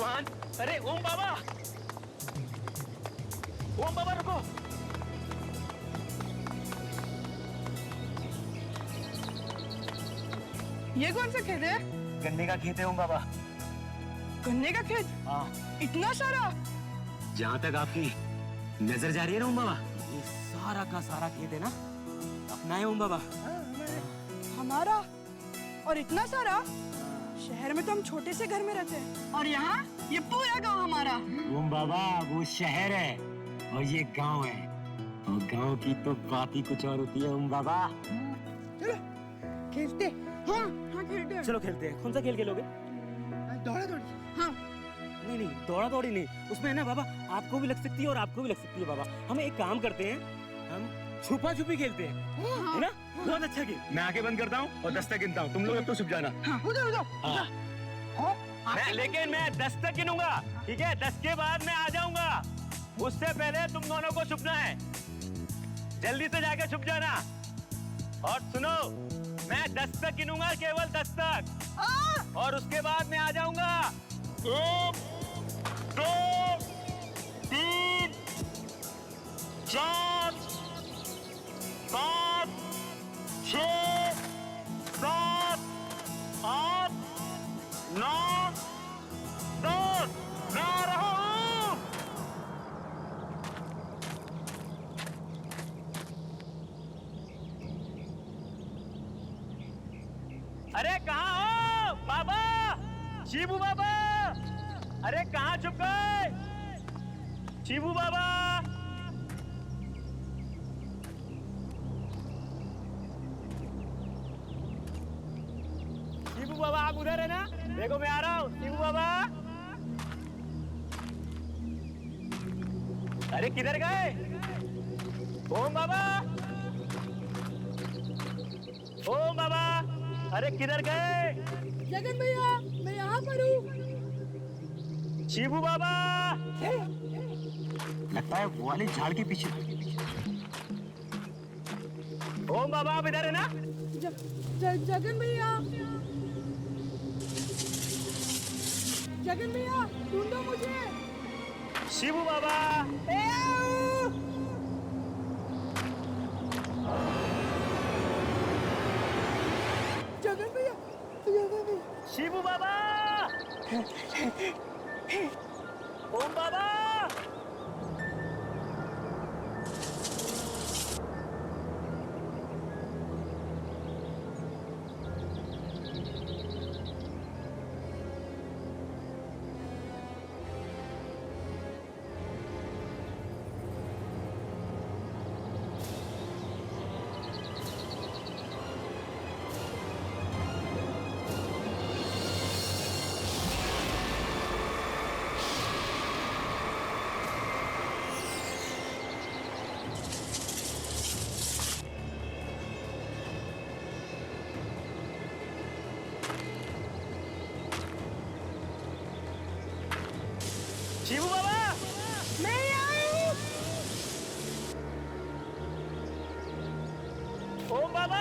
भगवान। अरे ओम बाबा, ओम बाबा रुको। ये कौन सा खेत है? गन्ने का खेत है ओम बाबा। गन्ने का खेत? हाँ। इतना सारा? जहाँ तक आपकी नजर जा रही है ना ओम बाबा, ये सारा का सारा खेत है ना अपना है ओम बाबा। हमारा? और इतना सारा? शहर में तो हम छोटे से घर में रहते हैं, और यहाँ ये पूरा गांव हमारा। ओम बाबा वो शहर है और ये गांव है, और गांव की तो बात ही कुछ और होती है ओम बाबा। चलो खेलते। हाँ हाँ खेलते हैं। चलो खेलते हैं। कौन सा खेल खेलोगे? दौड़ा दौड़ी। हाँ। नहीं नहीं, दौड़ा दौड़ी नहीं, उसमें है ना बाबा आपको भी लग सकती है और आपको भी लग सकती है बाबा। हम एक काम करते हैं, हम छुपा छुपी खेलते हैं, है ना? बहुत अच्छा खेल। मैं आंखें बंद करता हूँ और 10 तक गिनता हूँ, तुम लोग अब तो छुप जाना। लेकिन मैं 10 तक गिनूंगा, ठीक है? 10 के बाद मैं आ जाऊंगा, उससे पहले तुम दोनों को छुपना है। जल्दी से जाके छुप जाना। और सुनो, मैं 10 तक गिनूंगा, केवल 10 तक, और उसके बाद मैं आ जाऊंगा। 1 2 3 4 5 6 7 8 9 10। मैं आ रहा हूँ। अरे कहाँ हो बाबा? शिबू बाबा, अरे कहाँ छुप गए? शिबू बाबा, शिबू बाबा आप उधर है ना? देखो मैं आ रहा हूँ। शिबू बाबा, अरे किधर गए? ओम बाबा, ओम बाबा, अरे किधर गए? जगन भैया, मैं यहाँ पर हूँ। शिबू बाबा, लगता है वो वाले झाड़ के पीछे। ओम बाबा आप इधर है ना? जगन भैया, जगन भैया ढूंढो मुझे। शिबू बाबा, जगन भैया, जगन भैया, शिबू बाबा, ओम बाबा, शिबू बाबा, मैं यहाँ हूँ। ओम बाबा,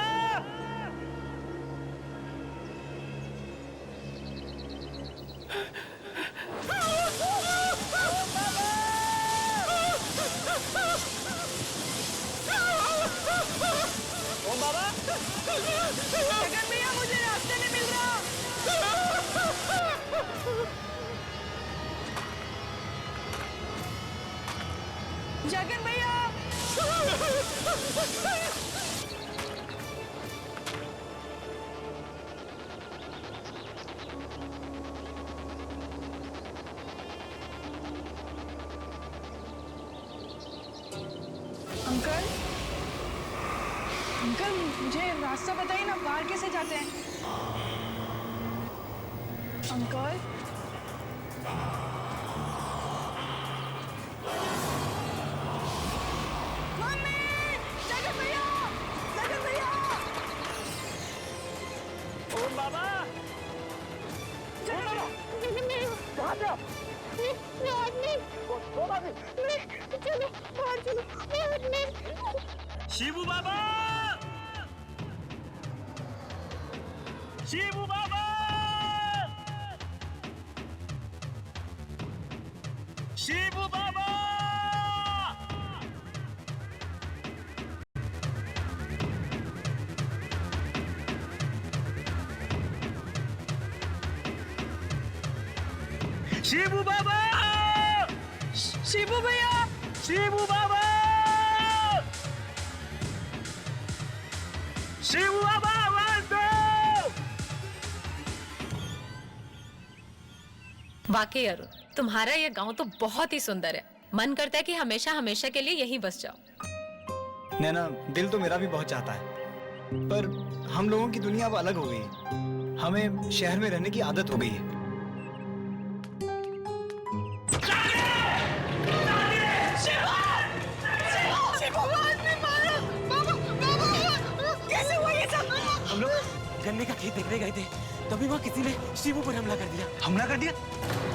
ओम बाबा, जगन भैया मुझे रास्ते नहीं मिल रहा। जगन भैया, अंकल, अंकल मुझे रास्ता बताइए ना, बाहर कैसे जाते हैं? अंकल, मम्मी, जगन भैया, जगन भैया, ओम बाबा, जगन भैया, कहाँ पे हो? चलो बाहर चलो। शिबू बाबा, शिबू बाबा, शिबू बाबा! शिबू बाबा! शिबू भैया! शिबू बाबा! शिबू बाबा आवाज दो! वाकई अरुण, तुम्हारा ये गांव तो बहुत ही सुंदर है। मन करता है कि हमेशा हमेशा के लिए यहीं बस जाओ। नैना, दिल तो मेरा भी बहुत चाहता है, पर हम लोगों की दुनिया अब अलग हो गई है। हमें शहर में रहने की आदत हो गई है। हम लोग गन्ने का खेत देखने गए थे, तभी वहाँ किसी ने शिबू पर हमला कर दिया। हमला कर दिया?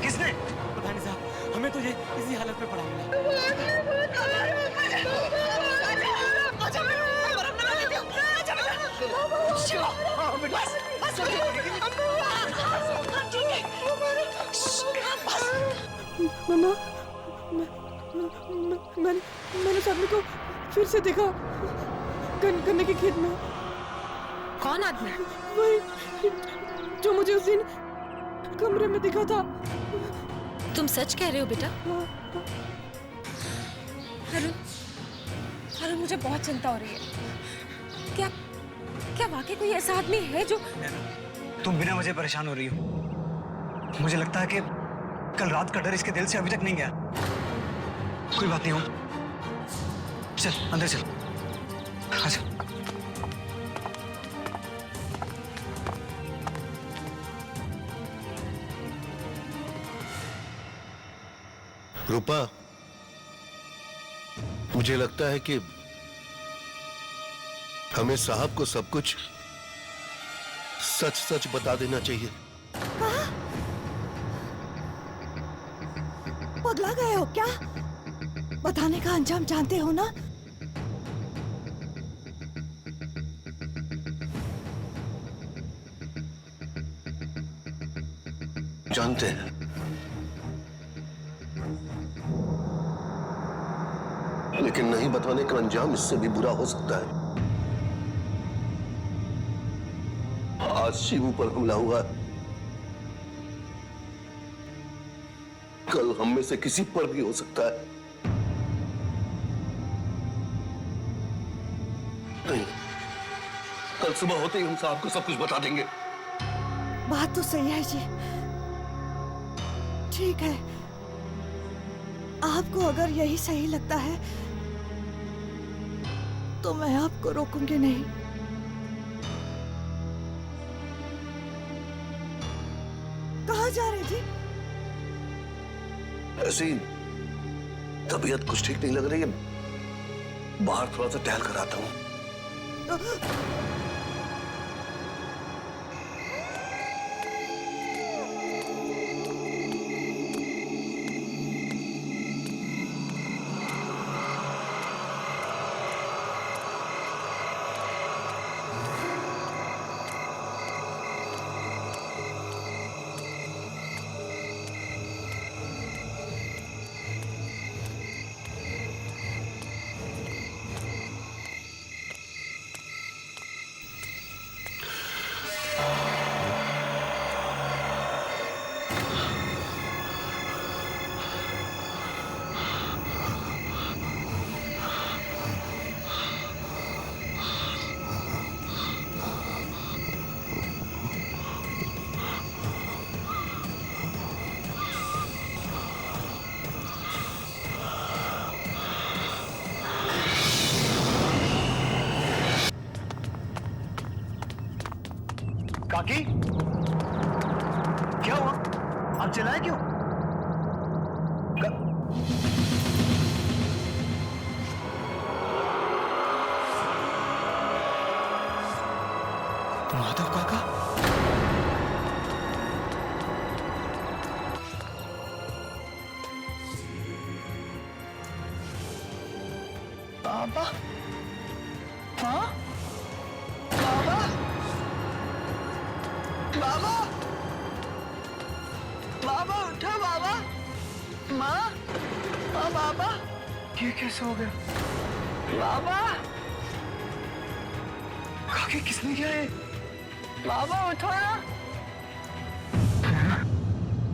किसने? पता नहीं साहब, हमें तो ये इसी हालत में पड़ा मिला। मम्मा, मैंने सामने को फिर से देखा गन्ने के खेत में। कौन आदमी? वही जो मुझे उस दिन कमरे में दिखा था। तुम सच कह रहे हो बेटा? अरुण, मुझे बहुत चिंता हो रही है। क्या वाकई कोई ऐसा आदमी है जो... नैना, तुम बिना वजह परेशान हो रही हो। मुझे लगता है कि कल रात का डर इसके दिल से अभी तक नहीं गया। कोई बात नहीं हो, चल अंदर चल। आजा। रूपा, मुझे लगता है कि हमें साहब को सब कुछ सच सच बता देना चाहिए। पगला गए हो क्या? बताने का अंजाम जानते हो ना? जानते हैं, लेकिन नहीं बताने का अंजाम इससे भी बुरा हो सकता है। आज शिवू पर हमला हुआ, कल हम में से किसी पर भी हो सकता है। नहीं, कल सुबह होते ही हम साहब को सब कुछ बता देंगे। बात तो सही है जी। ठीक है, आपको अगर यही सही लगता है तो मैं आपको रोकूंगी नहीं। कहाँ जा रहे जी? ऐसी तबीयत कुछ ठीक नहीं लग रही है, बाहर थोड़ा सा टहल कर आता हूँ। काकी, क्या हुआ? आप चिल्लाए क्यों? माधव काका? बाबा? हाँ? बाबा? बाबा? बाबा उठो बाबा। माँ? बाबा ये कैसे हो गया? बाबा काके किसने किया ये? बाबा उठो ना।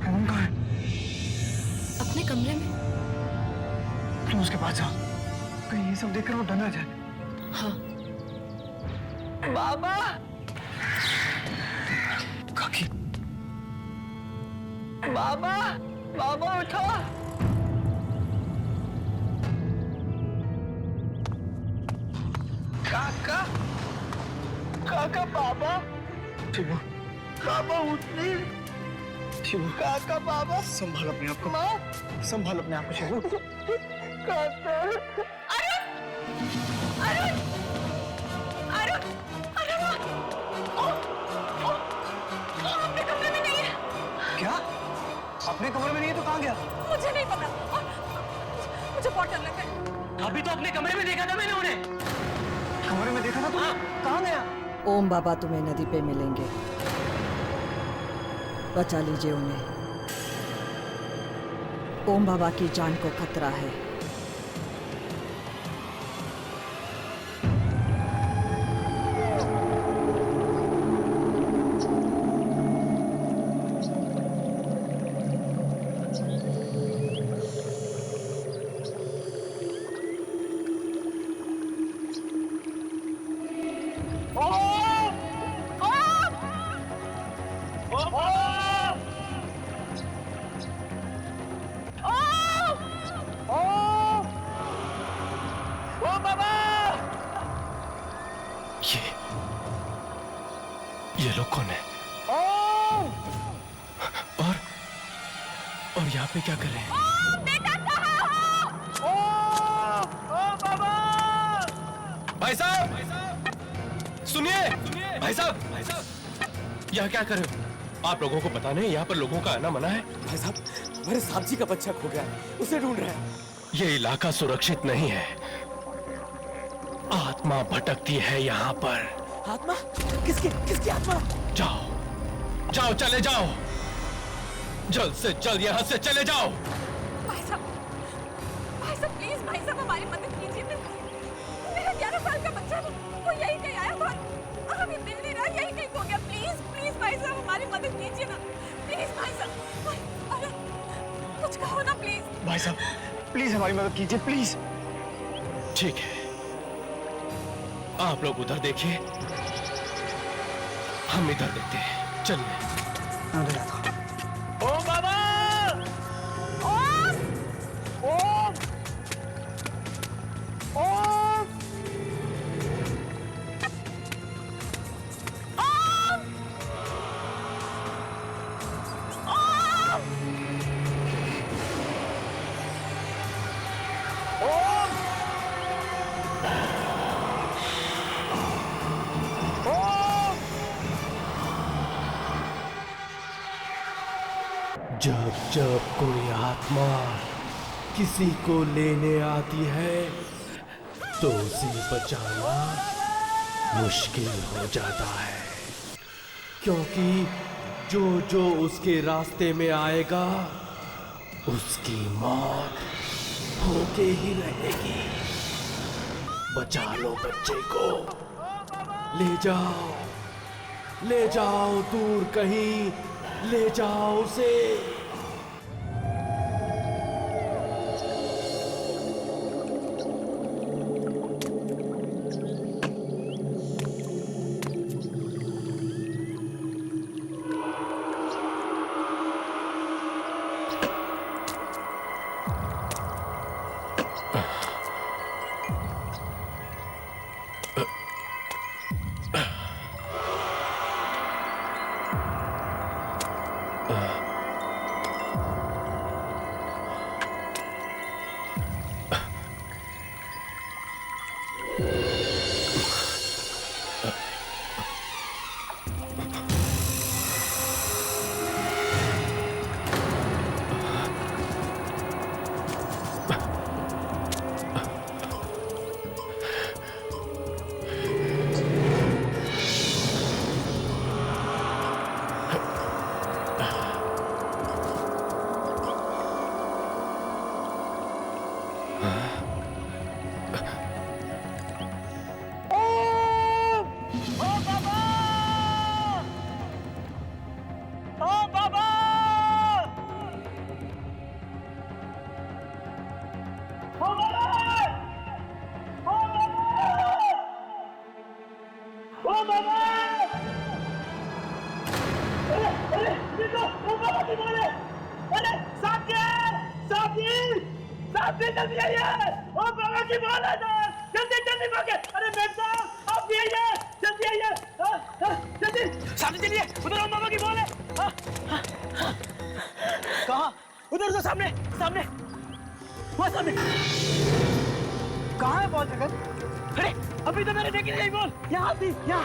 कौन कहाँ है? अपने कमरे में। तुम उसके पास जाओ, कहीं ये सब देखकर वो डर ना जाए। हाँ। बाबा काकी, बाबा बाबा उठो। काका काका बाबा शिबू, बाबा उठ नहीं। शिबू, काका बाबा संभाल अपने आप को, माँ संभाल अपने आप को शिबू। काका अरुण अरुण अरुण अरुण अपने कमरे में नहीं है। क्या? अपने कमरे में नहीं है तो कहाँ गया? मुझे नहीं पता, मुझे बहुत डर लग रहा है। अभी तो अपने कमरे में देखा था मैंने उन्हें। कमरे में देखा था तुम? कहाँ गया? ओम बाबा तुम्हें नदी पे मिलेंगे, बचा लीजिए उन्हें। ओम बाबा की जान को खतरा है। ये लोग कौन है? और यहाँ पे क्या कर रहे हैं? भाई साहब सुनिए, भाई साहब यहाँ क्या कर रहे हो? आप लोगों को पता नहीं यहाँ पर लोगों का आना मना है? भाई साहब, हमारे साहब जी का बच्चा खो गया है, उसे ढूंढ रहे हैं। ये इलाका सुरक्षित नहीं है, आत्मा भटकती है यहाँ पर। आत्मा? किसकी आत्मा? जाओ जाओ, चले जाओ, जल्द से जल्द यहाँ से चले जाओ। भाई साहब प्लीज, भाई साहब हमारी मदद कीजिए। मेरा 11 साल का बच्चा वो यही कहीं आया था, अभी मिल नहीं रहा, यही कहीं खो गया। प्लीज प्लीज भाई साहब हमारी मदद कीजिए ना, प्लीज भाई साहब। अरे कुछ कहो ना प्लीज। भाई साहब प्लीज हमारी मदद कीजिए, प्लीज। ठीक है, आप लोग उधर देखिए, हम इधर देखते हैं। चलिए। मैं उधर जाता हूँ। ओम बाबा, ओम ओम ओम जब जब कोई आत्मा किसी को लेने आती है तो उसे बचाना मुश्किल हो जाता है, क्योंकि जो जो उसके रास्ते में आएगा उसकी मौत होके ही रहेगी। बचा लो बच्चे को, ले जाओ दूर कहीं, ले जाओ उसे। कहाँ? उधर तो सामने सामने वहाँ सामने। कहाँ है बॉल जगन? अरे अभी तो मैंने देखी नहीं बॉल। यहाँ थी यहाँ।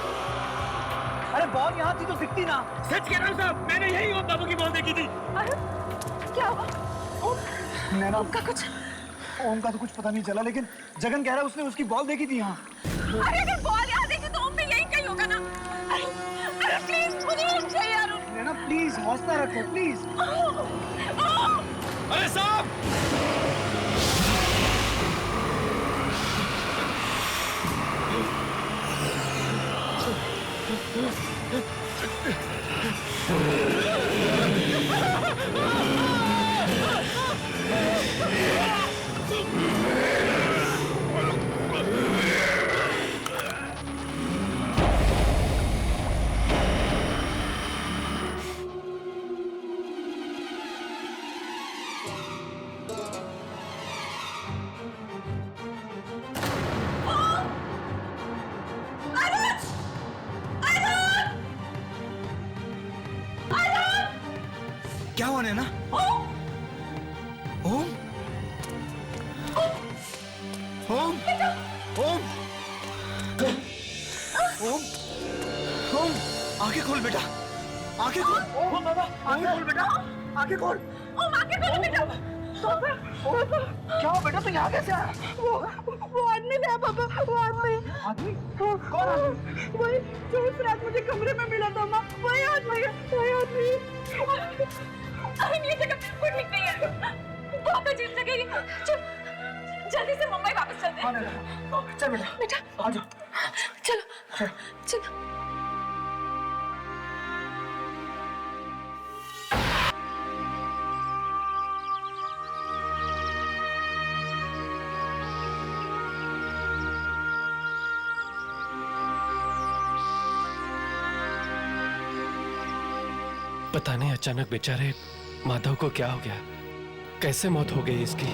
अरे बॉल यहाँ थी तो दिखती ना। सच कह रहा हूँ साहब, मैंने यही ओम बाबू की बॉल देखी थी। अरे क्या हुआ? नैना ओम का कुछ? ओम का तो कुछ पता नहीं चला, लेकिन जगन कह रहा है उसने उसकी बॉल देखी थी यहाँ। अरे अगर बॉल यहाँ देखी तो ओम भी यही कहीं होगा ना। अरे प्लीज मुझे ओम चाहिए यार। नैना प्लीज हौसला रखो प्लीज। अरे साहब! क्या हुआ नैना? ओम? ओम? ओम? ओम? ओम? आंखें खोल बेटा, आंखें खोल। ओम बाबा, आंखें खोल बेटा, आंखें खोल। ओम आंखें खोलो बेटा। क्या हुआ बेटा, तू यहाँ कैसे आया? वो आदमी था पापा, वो आदमी। आदमी? कौन आदमी? वही जो उस रात मुझे कमरे में मिला था माँ, वही आदमी। अरे ये जगह बिल्कुल ठीक नहीं है। बहुत अजीब जगह है। चल जल्दी से मुंबई वापस चलते हैं। चल बेटा, बेटा आ जाओ। चलो चलो। पता नहीं अचानक बेचारे माधव को क्या हो गया, कैसे मौत हो गई इसकी।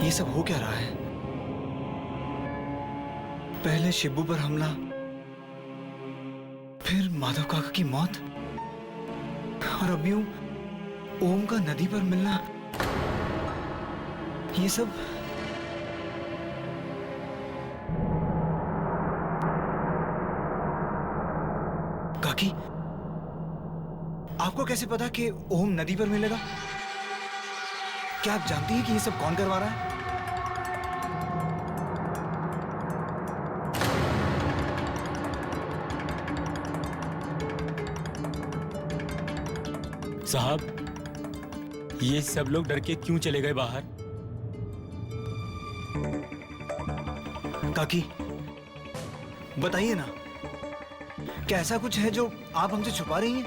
ये सब हो क्या रहा है? पहले शिब्बू पर हमला, फिर माधव काका की मौत, और अब यूं ओम का नदी पर मिलना। ये सब काकी, आपको कैसे पता कि ओम नदी पर मिलेगा? क्या आप जानती हैं कि ये सब कौन करवा रहा है? साहब, ये सब लोग डर के क्यों चले गए बाहर? काकी, बताइए ना, क्या ऐसा कुछ है जो आप हमसे छुपा रही हैं?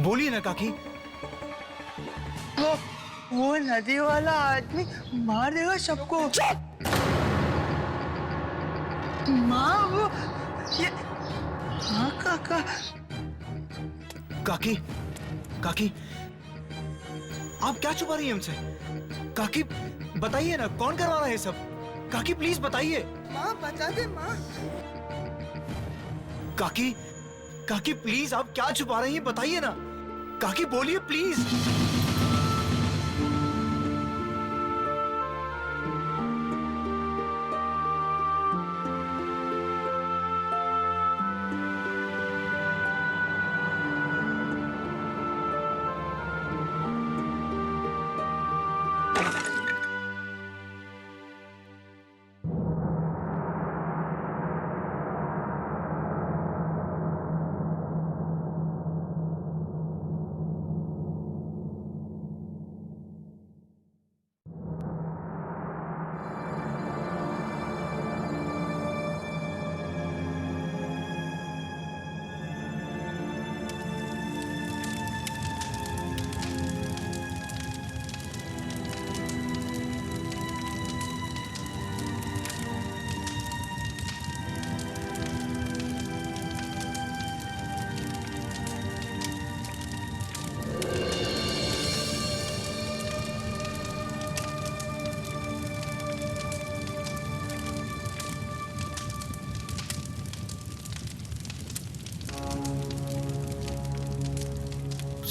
बोलिए ना काकी। वो नदी वाला आदमी मार देगा सबको। माँ वो ये हाँ काका। काकी, काकी, आप क्या छुपा रही हैं हमसे? काकी बताइए ना, कौन करवा रहा है ये सब? काकी प्लीज बताइए। माँ बता दे माँ। काकी, काकी प्लीज आप क्या छुपा रही हैं, बताइए ना। काकी बोलिए प्लीज।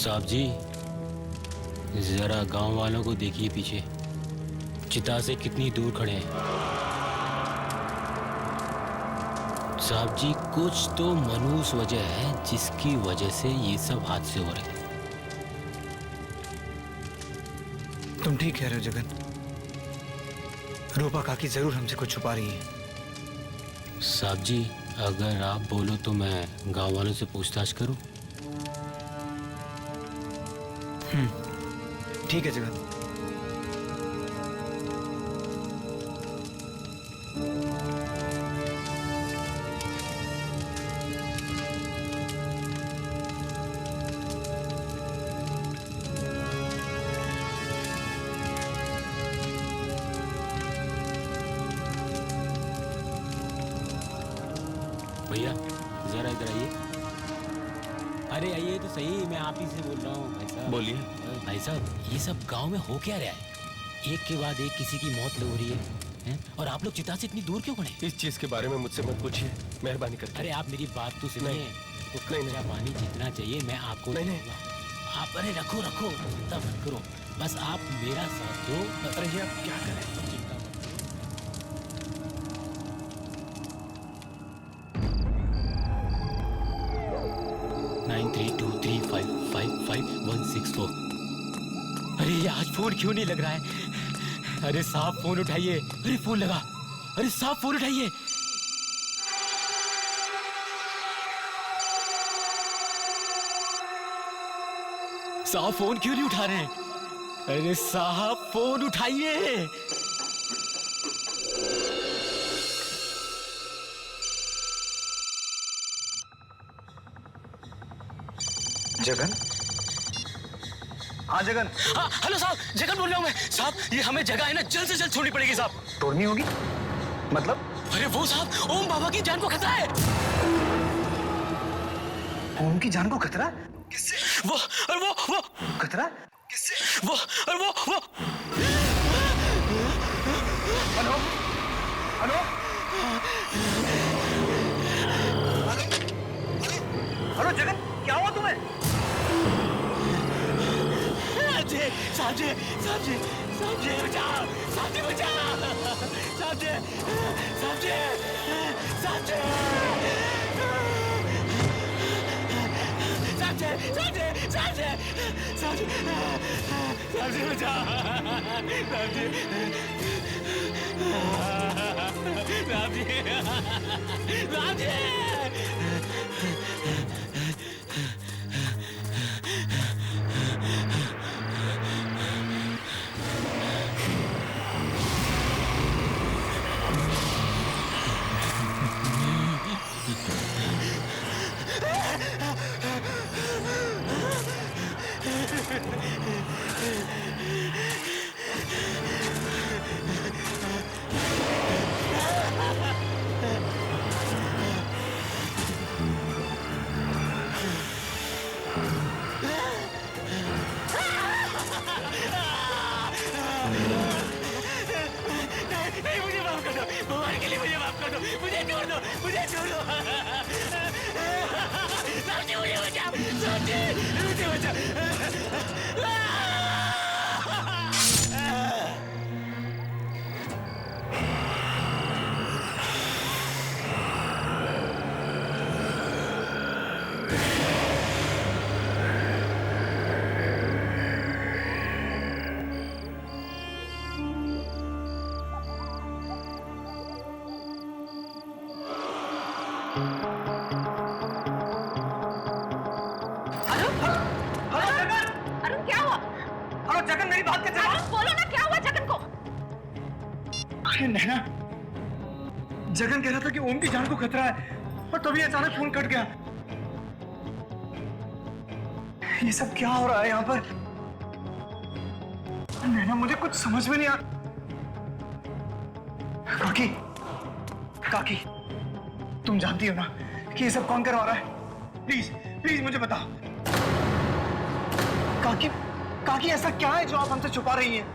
साहब जी, जरा गांव वालों को देखिए पीछे, चिता से कितनी दूर खड़े हैं। साहब जी, कुछ तो मनहूस वजह है जिसकी वजह से ये सब हादसे हो रहे हैं। तुम ठीक कह रहे हो जगन। रूपा काकी जरूर हमसे कुछ छुपा रही है। साहब जी, अगर आप बोलो तो मैं गांव वालों से पूछताछ करूं? ठीक है जगन। भैया जरा इधर आइए। अरे आइए तो सही, मैं आप ही से बोल रहा हूँ भाई साहब। बोलिए। भाई साहब, ये सब गांव में हो क्या रहा है? एक के बाद एक किसी की मौत हो रही है, और आप लोग चिता से इतनी दूर क्यों खड़े? इस चीज के बारे में मुझसे मत पूछिए, मेहरबानी करके। अरे आप मेरी बात तो सुनिए। तो कच्चा पानी जितना चाहिए मैं आपको नहीं। आप अरे रखो तब मत करो, बस आप मेरा साथ दो। अरे ये आप क्या करें? 9323555164। अरे ये आज फोन क्यों नहीं लग रहा है? अरे साहब फोन उठाइए। अरे फोन लगा। अरे साहब फोन उठाइए। साहब फोन क्यों नहीं उठा रहे हैं? अरे साहब फोन उठाइए। जगन? हाँ जगन। हाँ हेलो साहब, जगन बोल रहा हूँ मैं। साहब ये हमें जगह है ना जल्द से जल्द छोड़नी पड़ेगी साहब। तोड़नी होगी? मतलब? अरे वो साहब, ओम बाबा की जान को खतरा है। ओम की जान को खतरा? किससे? वो खतरा? किससे? वो हेलो? हेलो? हेलो जगन, क्या हुआ तुम्हें? साहब जी बचाओ। साहब जी बचाओ। साहब जी भगवान के लिए मुझे माफ कर दो, मुझे छोड़ दो। साहब जी मुझे बचाओ। साहब जी मुझे बचाओ। जगन मेरी बात का जवाब। बोलो ना क्या हुआ जगन को? अरे नैना, जगन कह रहा था कि ओम की जान को खतरा है और तभी अचानक फोन कट गया। ये सब क्या हो रहा है यहाँ पर? नैना मुझे कुछ समझ में नहीं आ। काकी, काकी, तुम जानती हो ना कि ये सब कौन करवा रहा है? प्लीज प्लीज मुझे बताओ। काकी, काकी ऐसा क्या है जो आप हमसे छुपा रही हैं?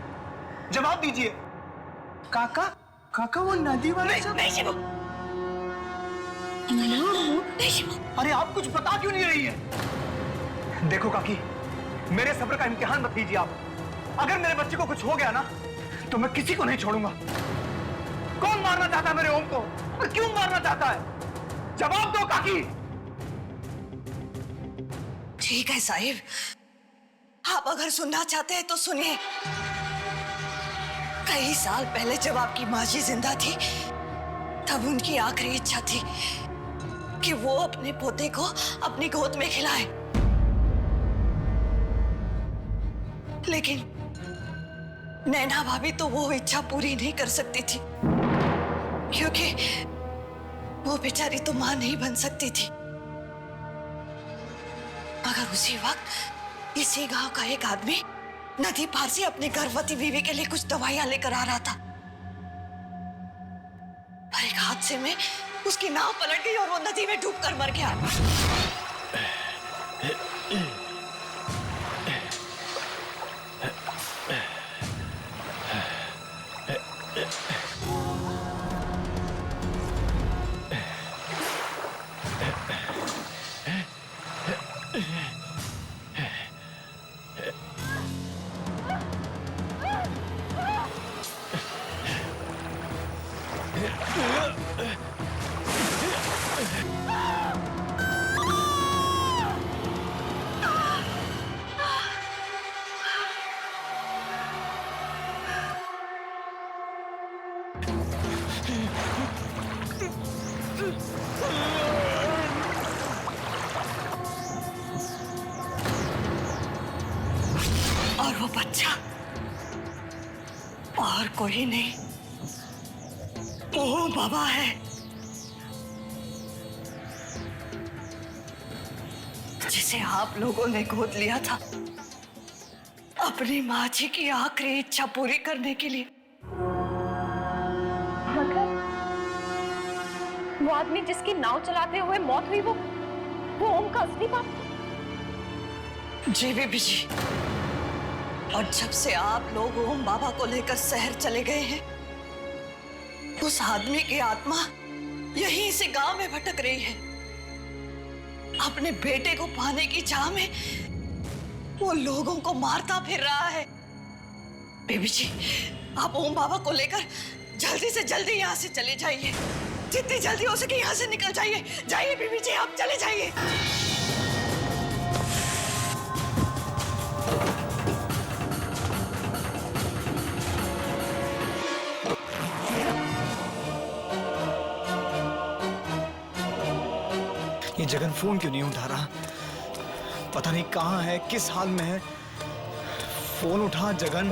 जवाब दीजिए। काका, काका वो नदी वाले सब? नहीं शिवू, नहीं शिवू। अरे आप कुछ बता क्यों नहीं रही है? देखो काकी, मेरे सब्र का इम्तिहान मत लीजिए आप। अगर मेरे बच्चे को कुछ हो गया ना तो मैं किसी को नहीं छोड़ूंगा। कौन मारना चाहता है मेरे ओम को और क्यों मारना चाहता है? जवाब दो काकी। ठीक है साहिब, आप अगर सुनना चाहते हैं तो सुनिए। कई साल पहले जब आपकी माँ जी जिंदा थी तब उनकी आखिरी इच्छा थी कि वो अपने पोते को अपनी गोद में खिलाए, लेकिन नैना भाभी तो वो इच्छा पूरी नहीं कर सकती थी क्योंकि वो बेचारी तो मां नहीं बन सकती थी। मगर उसी वक्त इसी गांव का एक आदमी नदी पार से अपनी गर्भवती बीवी के लिए कुछ दवाइयां लेकर आ रहा था, पर एक हादसे में उसकी नाव पलट गई और वो नदी में डूबकर मर गया। और वो बच्चा और कोई नहीं, ओम बाबा है, जिसे आप लोगों ने गोद लिया था अपनी माँ जी की आखिरी इच्छा पूरी करने के लिए। वो आदमी जिसकी नाव चलाते हुए मौत हुई, वो ओम का असली बाप? जी बीबी जी, और जब से आप लोग ओम बाबा को लेकर शहर चले गए हैं, उस आदमी की आत्मा यहीं से गांव में भटक रही है। अपने बेटे को पाने की चाह में वो लोगों को मारता फिर रहा है। बीबी जी, आप ओम बाबा को लेकर जल्दी से जल्दी यहाँ से चले जाइए। जितनी जल्दी हो सके यहाँ से निकल जाइए। जाइए बीबी जी, आप चले जाइए। ये जगन फोन क्यों नहीं उठा रहा? पता नहीं कहाँ है, किस हाल में है। फोन उठा जगन।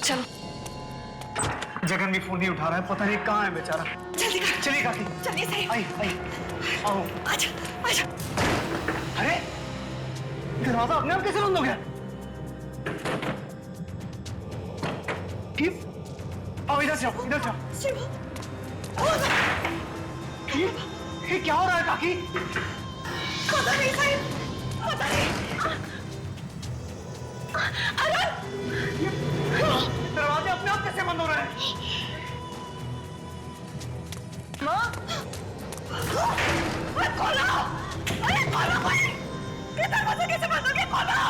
चलो। जगन भी फोन नहीं उठा रहा है, पता नहीं कहाँ है बेचारा। जल्दी कर। चलिए काकी, चलिए सही। आई आई आओ। आजा आजा। अरे दरवाजा अपने आप कैसे बंद हो गया? आओ इधर से, आओ इधर से। शिवू, ये क्या हो रहा है काकी? पता नहीं साहिब, पता नहीं। दरवाजे अपने आप कैसे बंद हो रहे हैं? माँ, खोलो! अरे खोलो भाई! ये दरवाजा कैसे बंद हो गया? खोलो!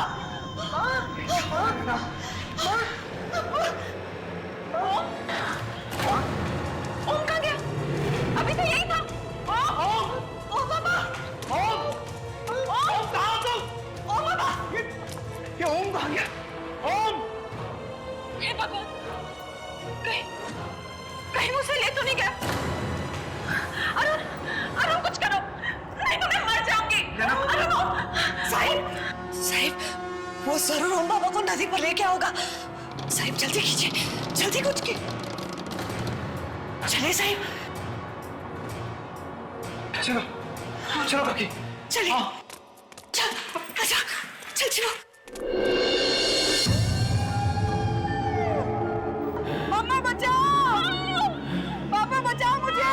ओम कहाँ गया? अभी तो यही था। ओम बाबा! ओम कहाँ तुम? ओम बाबा! ये ओम कहाँ गया? ओम! हे भगवान, कहीं मुझसे ले तो नहीं गया? अरुण, अरुण कुछ करो। नहीं वो जरूर ओम बाबा को नदी पर लेके आओगा। साहिब जल्दी कीजिए, जल्दी कुछ की। चलिए साहिब। चलो चलो काकी, चलिए। चल आजा, चल चलो। मम्मा बचाओ, पापा बचाओ मुझे।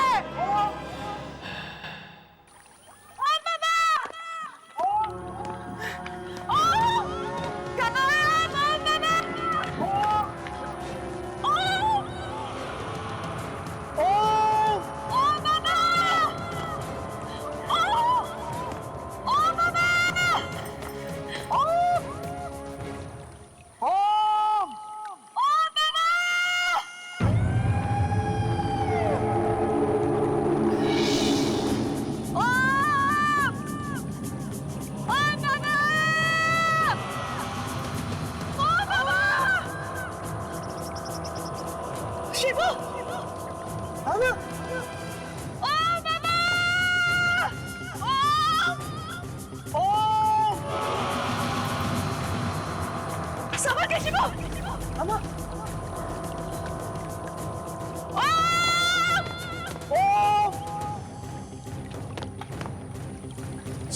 शिवू, संभल के शिवू।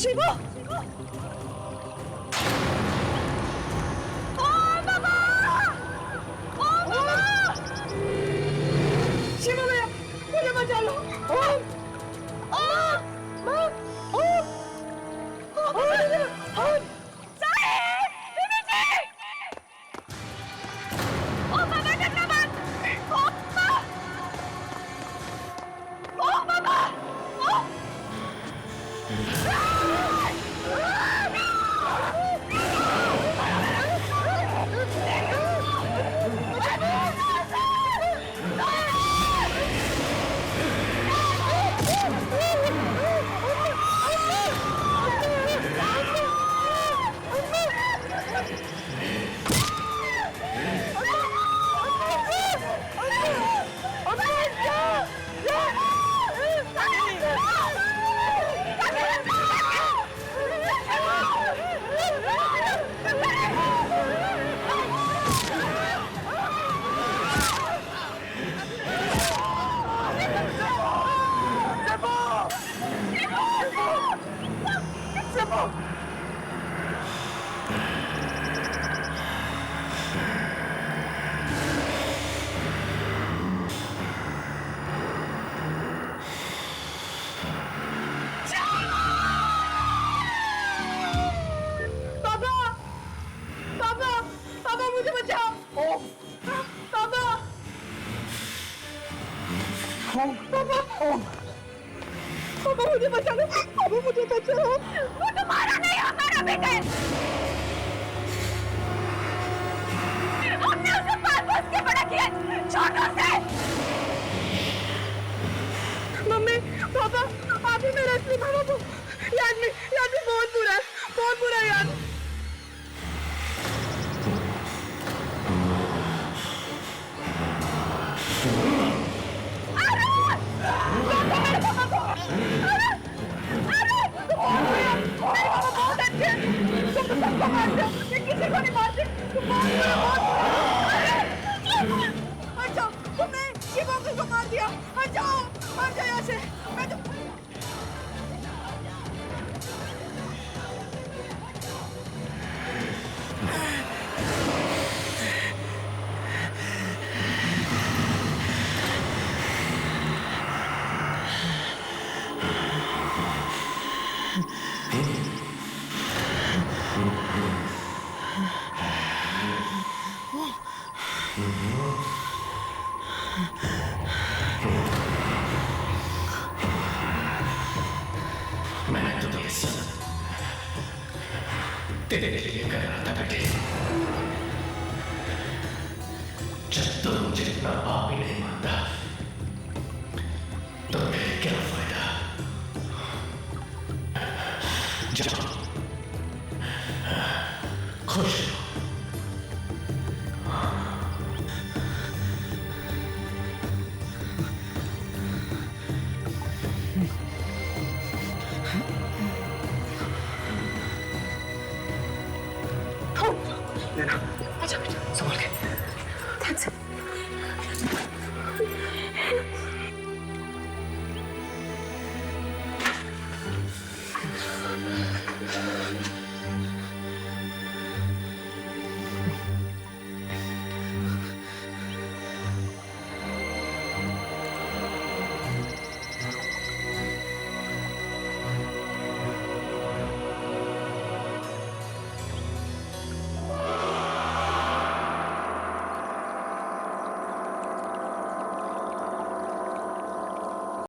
शिवू, शिवू भैया मुझे बचा लो। पापा मुझे बचा लो, पापा मुझे बचा लो। वो तुम्हारा नहीं हमारा बेटा है। हमने उसे पाल पोस के बड़ा किया, छोटों से। मम्मी, पापा, आप ही मेरे असली मामा को। ये आदमी बहुत बुरा है, बहुत बुरा है यार। मैं तो ये सब तेरे लिए कर रहा था बेटे। जब तू मुझे इतना बाप ही नहीं मानता तो फिर क्या फायदा। जाओ, खुश रहो। Oh! देना।